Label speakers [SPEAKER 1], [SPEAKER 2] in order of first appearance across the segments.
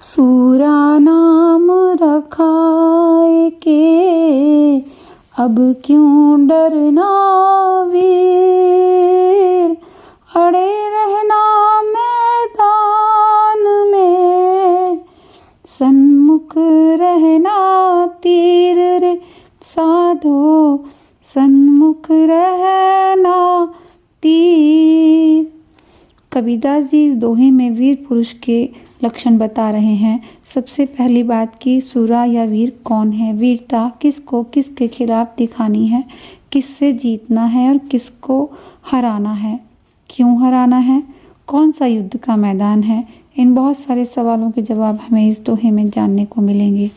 [SPEAKER 1] सूरा नाम रखा के अब क्यों डरना वीर, अड़े रहना मैदान में, सन्मुख रहना तीर रे साधो, सन्मुख रहना तीर। कबीरदास जी इस दोहे में वीर पुरुष के लक्षण बता रहे हैं। सबसे पहली बात कि सूरा या वीर कौन है। वीरता किसको किसके खिलाफ दिखानी है, किससे जीतना है और किसको हराना है, क्यों हराना है, कौन सा युद्ध का मैदान है। इन बहुत सारे सवालों के जवाब हमें इस दोहे में जानने को मिलेंगे।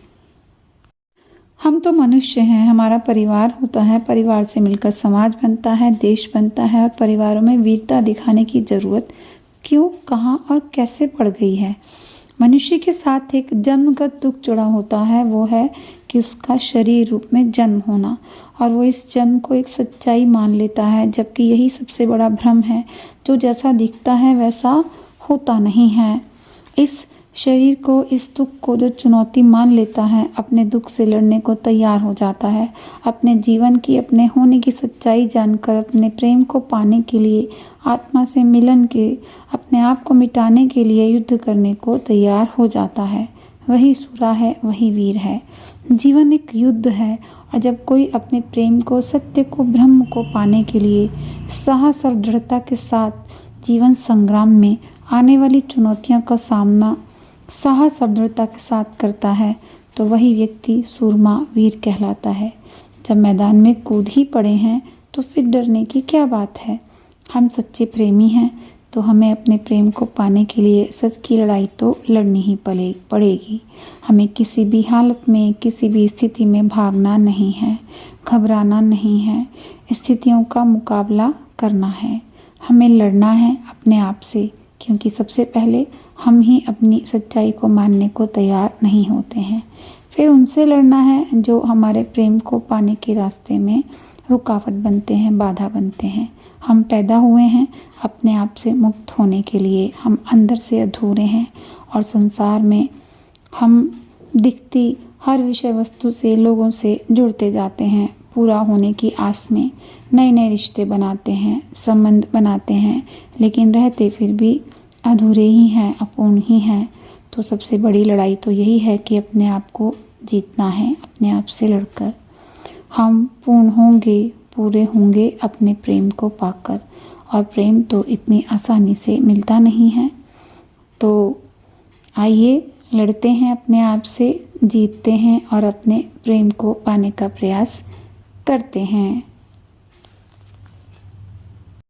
[SPEAKER 1] हम तो मनुष्य हैं, हमारा परिवार होता है, परिवार से मिलकर समाज बनता है, देश बनता है, और परिवारों में वीरता दिखाने की ज़रूरत क्यों, कहाँ और कैसे पड़ गई है। मनुष्य के साथ एक जन्मगत दुख जुड़ा होता है, वो है कि उसका शरीर रूप में जन्म होना, और वो इस जन्म को एक सच्चाई मान लेता है, जबकि यही सबसे बड़ा भ्रम है। जो जैसा दिखता है वैसा होता नहीं है। इस शरीर को, इस दुख को जो चुनौती मान लेता है, अपने दुख से लड़ने को तैयार हो जाता है। अपने जीवन की, अपने होने की सच्चाई जानकर अपने प्रेम को पाने के लिए, आत्मा से मिलन के, अपने आप को मिटाने के लिए युद्ध करने को तैयार हो जाता है। वही सूरा है, वही वीर है। जीवन एक युद्ध है, और जब कोई अपने प्रेम को, सत्य को, ब्रह्म को पाने के लिए साहस और दृढ़ता के साथ जीवन संग्राम में आने वाली चुनौतियों का सामना साहस और दृढ़ता के साथ करता है, तो वही व्यक्ति सूरमा वीर कहलाता है। जब मैदान में कूद ही पड़े हैं तो फिर डरने की क्या बात है। हम सच्चे प्रेमी हैं तो हमें अपने प्रेम को पाने के लिए सच की लड़ाई तो लड़नी ही पड़ेगी। हमें किसी भी हालत में, किसी भी स्थिति में भागना नहीं है, घबराना नहीं है, स्थितियों का मुकाबला करना है। हमें लड़ना है अपने आप से, क्योंकि सबसे पहले हम ही अपनी सच्चाई को मानने को तैयार नहीं होते हैं। फिर उनसे लड़ना है जो हमारे प्रेम को पाने के रास्ते में रुकावट बनते हैं, बाधा बनते हैं। हम पैदा हुए हैं अपने आप से मुक्त होने के लिए। हम अंदर से अधूरे हैं, और संसार में हम दिखती हर विषय वस्तु से, लोगों से जुड़ते जाते हैं, पूरा होने की आस में नए नए रिश्ते बनाते हैं, संबंध बनाते हैं, लेकिन रहते फिर भी अधूरे ही हैं, अपूर्ण ही हैं। तो सबसे बड़ी लड़ाई तो यही है कि अपने आप को जीतना है। अपने आप से लड़कर हम पूर्ण होंगे, पूरे होंगे अपने प्रेम को पाकर। और प्रेम तो इतनी आसानी से मिलता नहीं है। तो आइए लड़ते हैं अपने आप से, जीतते हैं और अपने प्रेम को पाने का प्रयास करते हैं।